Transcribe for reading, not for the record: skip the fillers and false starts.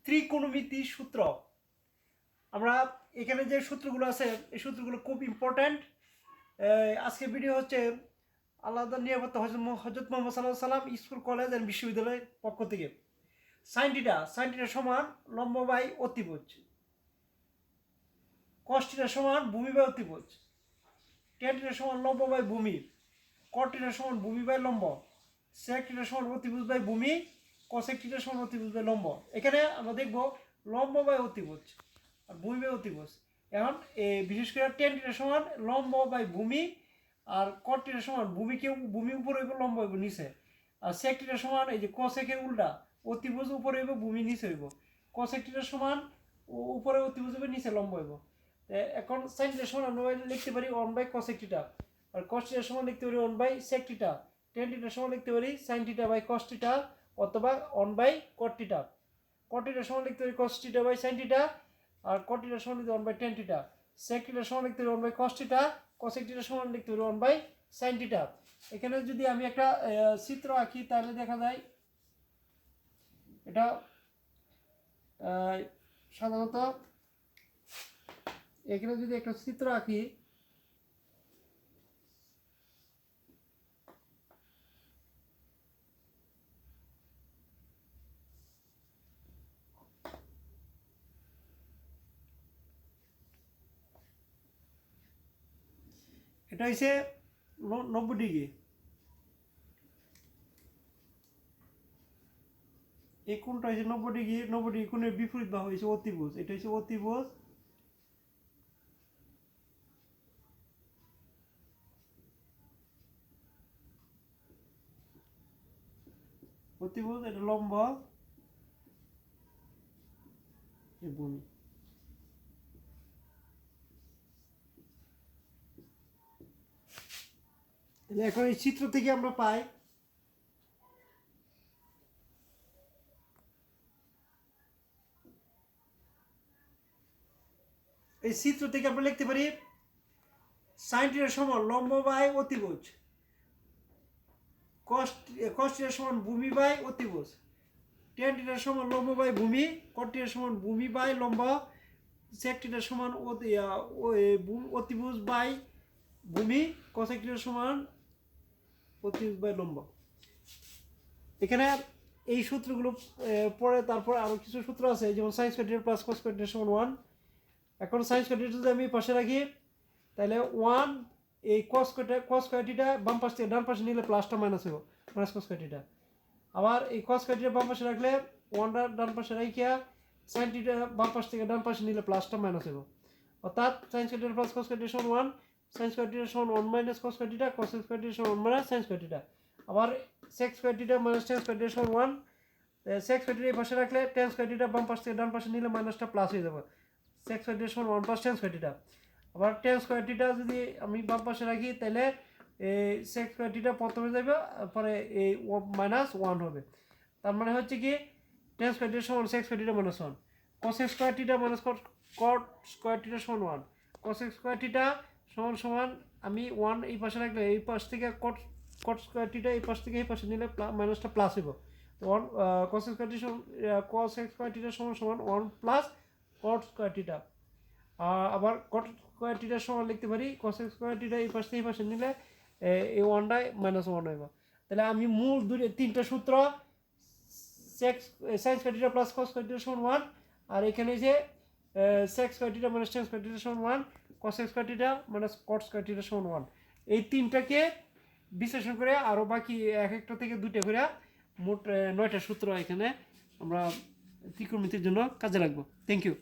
ত্রিকোণমিতি সূত্র। আমরা এখানে যে সূত্রগুলো আছে এই সূত্রগুলো খুব ইম্পর্ট্যান্ট। আজকে ভিডিও হচ্ছে আল্লাহর নিরাপত্তা হজরত মোহাম্মদ সাল্লাল্লাহু সাল্লাম স্কুল কলেজ অ্যান্ড বিশ্ববিদ্যালয়ের পক্ষ থেকে। সাইন থিটা সমান লম্ব বাই অতিভুজ, কস থিটা সমান ভূমি বাই অতিভুজ, ট্যান থিটা সমান লম্ব বাই ভূমি, কট থিটা সমান ভূমি বাই লম্ব, সেক থিটা সমান অতিভুজ বাই ভূমি, কসেক থিটা সমান অতিভুজ বাই লম্ব। এখানে আমরা দেখব লম্ব বাই অতিভুজ আর ভূমি বাই অতিভুজ। এখন বিশেষ করে ট্যান থিটা সমান লম্ব বাই ভূমি, আর কট থিটা সমান ভূমি উপরে হইব, লম্ব হইব নিচে। আর সেক থিটা সমান এই যে কসেকের উল্টা, অতিভুজ উপরে হইব, ভূমি নিচে হইব। কসেক থিটা সমান উপরে অতিভুজ হইব, নিচে লম্ব হইব। এখন সাইন থিটা সমান আমরা লিখতে পারি 1 বাই কসেক থিটা, আর কস থিটার সমান লিখতে পারি 1 বাই সেক থিটা, ট্যান থিটার সমান লিখতে পারি sine theta by cos theta অথবা 1 বাই কট থিটা। কট থিটার সমান লিখতে পারি cos theta by sine theta, আর কট থিটার সমান লিখতে 1 বাই ট্যান থিটা। সেক থিটার সমান লিখতে পারি 1 বাই কস থিটা, কসেক থিটার সমান লিখতে পারি 1 বাই সাইন থিটা। এখানে যদি আমি একটা চিত্র আঁকি তাহলে দেখা যায় এটা সাধারণত এখানে যদি একটা চিত্র আঁকি, এটা হচ্ছে 90 ডিগ্রি। এই কোণটা হচ্ছে 90 ডিগ্রি, 90 ডিগ্রি কোণের বিপরীত বাহু হচ্ছে অতিভুজ। এটা হচ্ছে অতিভুজ, অতিভুজ এটা লম্ব, ভূমি। এখন এই চিত্র থেকে আমরা পাই এই চিত্র থেকে আমরা লিখতে পারি সাইন থিটার সমান লম্ব বাই অতিভুজ, কস থিটার সমান ভূমি বাই অতিভুজ, ট্যান থিটার সমান লম্ব বাই ভূমি, কট থিটার সমান ভূমি বাই লম্ব, সেক থিটার সমান অতিভুজ বাই ভূমি, কসেক থিটার সমান অতিভুজ বাই লম্ব। এখানে এই সূত্রগুলো পরে তারপর আরো কিছু সূত্র আছে, যেমন sign square theta plus cos square theta সমান 1। এখন সাইন স্কয়ার থিটা যদি আমি পাশে রাখি তাহলে 1 এই কস স্কয়ার থিটা বাম পাশ থেকে ডান পাশে নিলে প্লাসটা মাইনাস হবে, মাইনাস কস স্কয়ার থিটা। আবার এই কস স্কয়ার থিটা বাম পাশে রাখলে 1টা ডান পাশে রাখিয়া সাইন থিটা বাম পাশ থেকে ডান পাশে নিলে প্লাসটা মাইনাস হবে। অর্থাৎ sine square theta plus cos square theta সমান 1, সাইন স্কয়ার থিটা সমান 1 minus cos square theta, cos square theta সমান 1 মাইনাস সাইন স্কয়ার থিটা। আবার sec square theta minus tan square theta সমান 1, সেক স্কয়ার থিটা এই পাশে রাখলে ট্যান স্কয়ার থিটা বাম পাশ থেকে ডান পাশে নিলে মাইনাসটা প্লাস হয়ে যাবে, সেক স্কয়ার থিটা সমান 1 প্লাস ট্যান স্কয়ার থিটা। আবার ট্যান স্কয়ার থিটা যদি আমি বাম পাশে রাখি তাহলে এই সেক স্কয়ার থিটা প্রথমে যাবে, পরে এই মাইনাস 1 হবে। তার মানে হচ্ছে কি ট্যান স্কয়ার থিটা সমান sec square theta minus 1, cos square theta minus cot square theta সমান 1, কস স্কয়ার থিটা সমান সমান আমি 1 এই পাশে রাখলে এই পাশ থেকে কট স্কয়ার থিটা এই পাশ থেকে এই পাশে নিলে মাইনাসটা প্লাস হইব। তো 1 cos square theta cos square theta সমান সমান 1 প্লাস কট স্কয়ার থিটা। আবার কট স্কয়ার থিটার সমান লিখতে পারি কস স্কয়ার থিটা এই পাশ থেকে এই পাশে নিলে এই 1টাই মাইনাস 1 হইব। তাহলে আমি মূল তিনটা সূত্র sine square theta plus cos square theta সমান 1, আর এখানে যে sec square theta minus tan square theta সমান 1, cos square theta minus cot square theta সমান 1, এই তিনটাকে বিশ্লেষণ করে আরও বাকি এক একটা থেকে দুইটা করে মোট 9টা সূত্র এখানে আমরা ত্রিকোণমিতির জন্য কাজে লাগবো। Thank you.